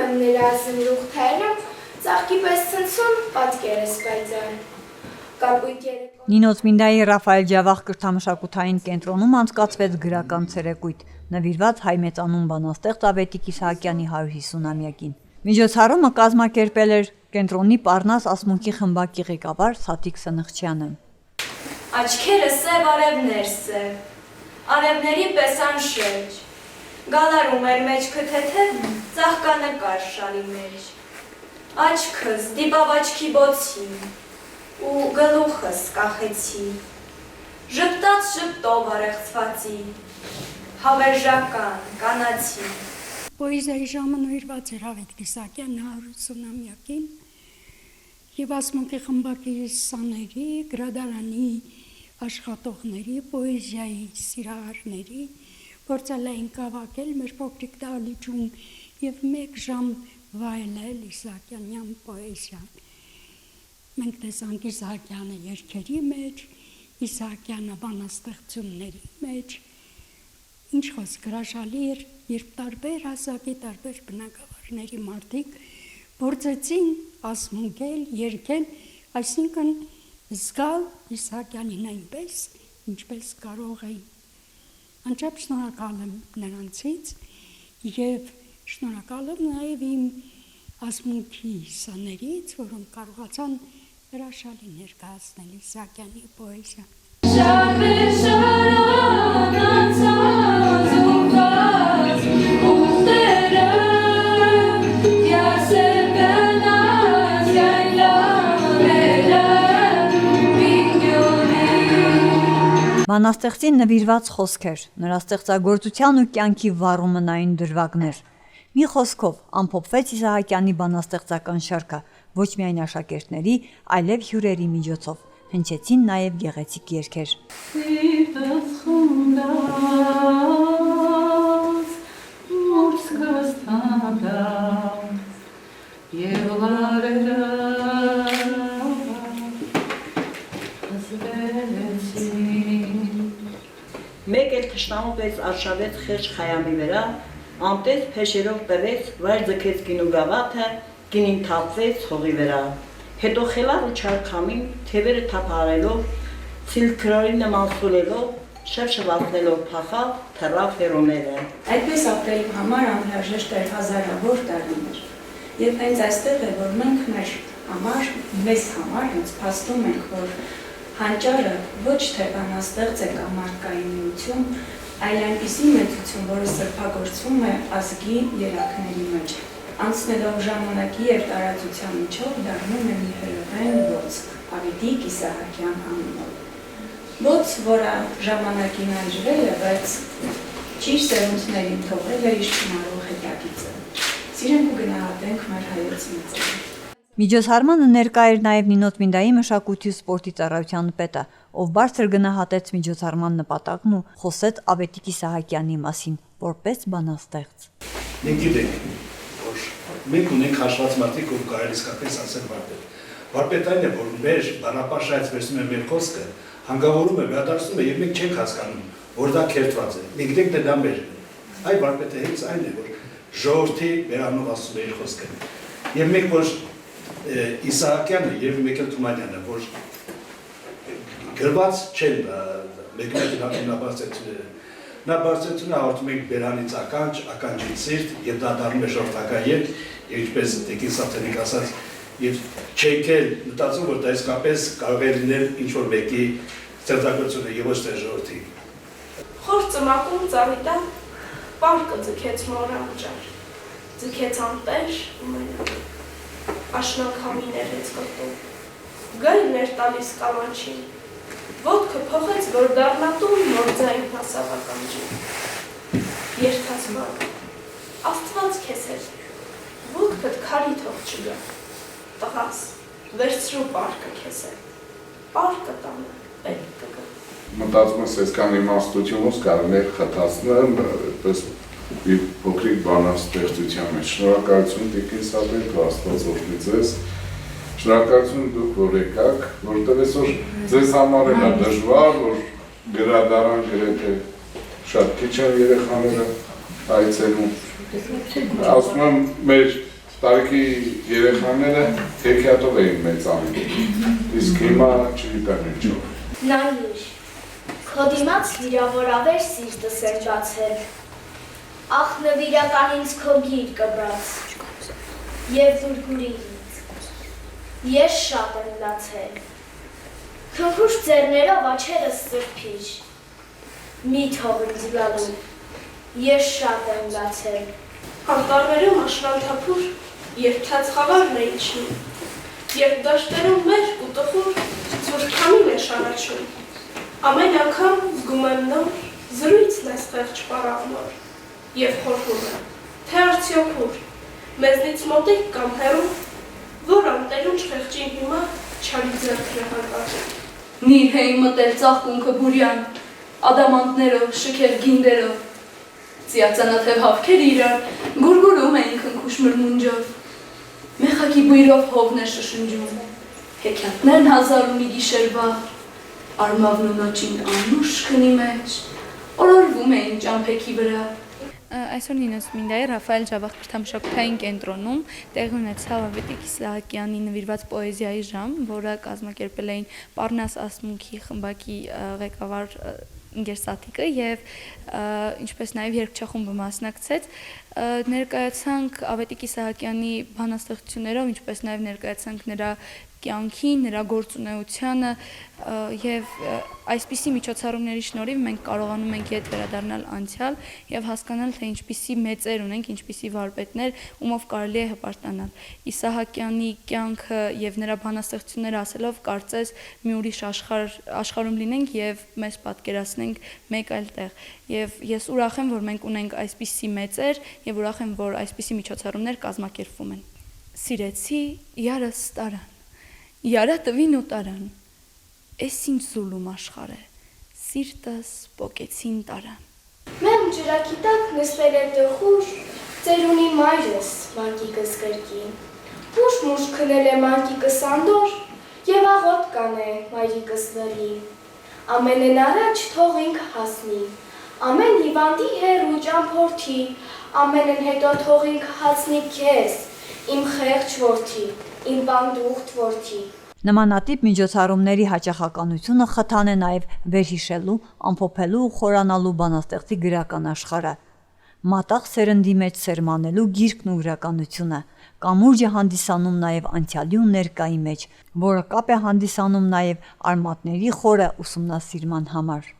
եմ նրա զնրուղթերը, ծաղկի պես ցնցում պատկեր է սպայծան։ Նինոց Մինդայի Ռաֆայել Ջավախ կրթամշակութային կենտրոնում անցկացվեց գրական ցերեկույթ, նվիրված հայ մեծանուն բանաստեղծ Ավետիք Իսահակյանի 150-ամյակին։ Միջոցառումը կազմակերպել էր կենտրոնի Պառնաս ասմունքի խմբակի ղեկավար Սաթիկ Սնխչյանը։ Աչքերը սև արևներ սև, արևների պես անշեջ, գալարում էր մեջքը թեթև, ծաղկանկար շալի մեջ, աչքս դիպավ աչքի բոցին, ու գլուխս կախեցի, ժպտաց ժպտով արեղծվածի, հավերժական, կանացի։ Պոեզիայի ժամը նվիրված էր Ավետիք Իսահակյանի 150-ամյակին և ասմունքի խմբակի սաների, գրադարանի աշխատողների, պոեզիայի սիրահարների փորձել էին կավակել մեր փոքրիկ դահլիճում և 1 ժամ վայելել Իսահակյանյան պոեզիան։ Մենք տեսանք Իսահակյանը երգերի մեջ, Իսահակյանը բանաստեղծությունների մեջ, ինչ խոսք հրաշալի էր, երբ տարբեր հասակի, տարբեր բնակավարների մարդիկ փորձեցին ասմունքել, երգել, այսինքն զգալ Իսահակյանին այնպես, ինչպես կարող էին։ Անչափ շնորհակալ եմ նրանցից և շնորհակալ եմ նաև իմ ասմունքի սաներից, որոնք կարողացան հրաշալի ներկայացնել Իսահակյանի պոեզիան։ Բանաստեղծին նվիրված խոսքեր, նրա ստեղծագործության ու կյանքի վառումնային դրվագներ։ Մի խոսքով ամփոփվեց Իսահակյանի բանաստեղծական շարքը, ոչ միայն աշակերտների, այլև հյուրերի միջոցով։ Հնչեցին նաև գեղեցիկ երգեր։ Սիրտս խնդաց, մուրցքս թանդաց, և լարերը հզվեցին։ Մեկ էլ թշնամու պես արշավեց խեղճ Խայամի վրա, անտես փեշերով տվեց, վայր ձգեց գինու գավաթը, գինին թափվեց հողի վրա։ Հետո խելար ու չարքամին, թևերը թափահարելով, ցիլքրորի նման սուլելով, շվշվացնելով փախավ, թռավ հերոները։ Այդպես ապրելու համար անհրաժեշտ էր հազարավոր տարիներ։ Եվ հենց այստեղ է, որ մենք մեզ համար հենց փաստում ենք, որ հանճարը ոչ թե բանաստեղծ է կամ մարդկային միություն, այլ այնպիսի մեծություն, որը սրբագործվում է ազգի երակների մեջ։ Անցնելով ժամանակի և տարածության միջով դառնում է մի հրովեն ոսկ, Ավետիք Իսահակյան անունով։ Ոնց որը ժամանակին անջրել է, բայց ճիշտ սերունդներին թողել է իր շնորհող հետագիծը։ Սիրենք ու գնահատենք մեր հայոց մեծերը։ Միջոցառմանը ներկա էր նաև Նինոց Մինդայի մշակույթի ու սպորտի ծառայության պետը, ով բարձր գնահատեց միջոցառման նպատակն ու խոսեց Ավետիք Իսահակյանի մասին, որպես բանաստեղծ։ Մենք գիտենք, որ մենք ունենք հաշված մարդիկ, ով կարելի իսկապես ասել վարպետ։ Վարպետ այն է, որ մեր բանապաշայից վերցնում է մեր խոսքը, հանգավորում է, վերադարձնում է, և մենք չենք հասկանում, որ դա քերթված է։ Մենք գիտենք, թե դա մեր այ վարպետը հենց այն է, որ ժողովրդի վերանով ասում է իր խոսքը։ Եվ մենք որ Իսահակյանը և Մեկել Թումանյանը, որ գրված չեն մեկնարկի նաբարձեցությունները։ Նաբարձեցությունը հաղորդում ենք բերանից ականջ, ականջից սիրտ, և դա դառնում է ժողովրդական երգ, և ինչպես Տեկին Սաթենիկ ասաց, և չենք էլ մտածում, որ դա իսկապես կարող է լինել ինչ-որ մեկի ստեղծագործությունը և ոչ թե ժողովրդի։ Խոր ծմակում ծառի տակ պարկը ձգեց մորը անճար, ձգեց անտեր ու մենակ, աշնանքամին երեց կտում, գայլն էր տալիս կամանչին, ոտքը փոխեց, որ դառնատում նոր ձայն հասավականջին, երթաց բակ, աստված քեզ էր, ոտքդ քարի թող չգա, տղաս, վերցրու պարկը քեզ է, պարկը տանը, պետք կգա։ Մտածում ես այսքան իմաստությունից կարող էր խթացնել, այդպես մի փոքրիկ բանաստեղծության մեջ։ Շնորհակալություն Տիկին Սաթենիկ, Աստված օգնի ձեզ։ Շնորհակալություն դուք որ եկաք, որտեղ այսօր ձեզ համար էլ է դժվար, որ գրադարան գրեթե շատ քիչ են երեխաները այցելում։ Ասում եմ մեր տարիքի երեխաները հեքիաթով էին մեծանում, իսկ հիմա չգիտեմ ինչով։ Նայիր, քո դիմաց վիրավորավեր սիրտս էր բացել, ախ նվիրական ինձ քո գիր կբրած, և դուրգուրի ինձ, ես շատ եմ լացել, քնքուշ ձերներով աչերս սրբիր, մի թող ինձ լալու, ես շատ եմ լացել, Անտառներում աշնանթափուր, երբ թացխավարն է իջնում, երբ դաշտերում մերկ ու տխուր ծուր քամին է շարաչում, ամեն անգամ զգում եմ նոր, զրույցն է ստեղծ պարավնոր, և խորհում եմ, թե արդյոք ուր, մեզնից մոտիկ կամ հեռու, որ անտելուն չխեղճին հիմա չարի ձեռքն է հարկածում։ Նիր հեին մտել ծաղկունքը բուրյան, ադամանտներով, շքել գինդերով, Ծիածանաթև հավքեր իրար, գուրգուրում էին քնքուշ մրմունջով, մեխակի բույրով հովն է շշնջում, հեքիաթներն հազար ու մի գիշերվա, արմավն ու նոճին անուշ քնի մեջ, օրորվում էին ճամփեքի վրա։ Այսօր 95-ի Ռաֆայել Ջավախ քրթամշակութային կենտրոնում տեղի ունեցավ Ավետիք Իսահակյանի նվիրված պոեզիայի ժամ, որը կազմակերպել էին Պարնաս Ասմունքի խմբակի ղեկավար Ինգեր Սաթիկը եւ ինչպես նաեւ երգչախումբը մասնակցեց, ներկայացանք Ավետիք Իսահակյանի բանաստեղծություններով, ինչպես նաեւ ներկայացանք նրա կյանքին, նրա գործունեությանը եւ այսպիսի միջոցառումների շնորհիվ մենք կարողանում ենք ետ վերադառնալ անցյալ եւ հասկանալ, թե ինչպիսի մեծեր ունենք, ինչպիսի վարպետներ, ումով կարելի է հպարտանալ։ Իսահակյանի կյանքը եւ նրա բանաստեղծությունները ասելով կարծես մի ուրիշ աշխարհում լինենք եւ մեզ պատկերացնենք մեկ այլ տեղ։ Եվ ես ուրախ եմ, որ մենք ունենք այսպիսի մեծեր եւ ուրախ եմ, որ այսպիսի միջոցառումներ կազմակերպվում են։ Սիրեցի յարս տարան, յարա տվին ու տարան, էս ինչ զուլում աշխարհ է, սիրտս պոկեցին տարան։ Մեմ ջրակի տակ նստել է տխուր, ծերունի մայրս մանկիկս կրկին, մուշ քնել է մանկիկս անդոր, եւ աղոտ կանե մայրիկս լրի, ամենեն առաջ թող ինք հասնի, ամեն հիվանդի հեռու ճամփորդի, ամենեն հետո թող ինք հասնի քեզ, իմ խեղճ որդի, իմ բանդուղտ որդի։ Նմանատիպ միջոցառումների հաճախականությունը խթան է նաև վերհիշելու, ամփոփելու ու խորանալու բանաստեղծի գրական աշխարհը։ Մատաղ սերնդի մեջ սերմանելու գիրքն ու գրականությունը, կամուրջ է հանդիսանում նաև անցյալի ու ներկայի մեջ, որը կապ է հանդիսանում նաև արմատների խորը ուսումնասիրման համար։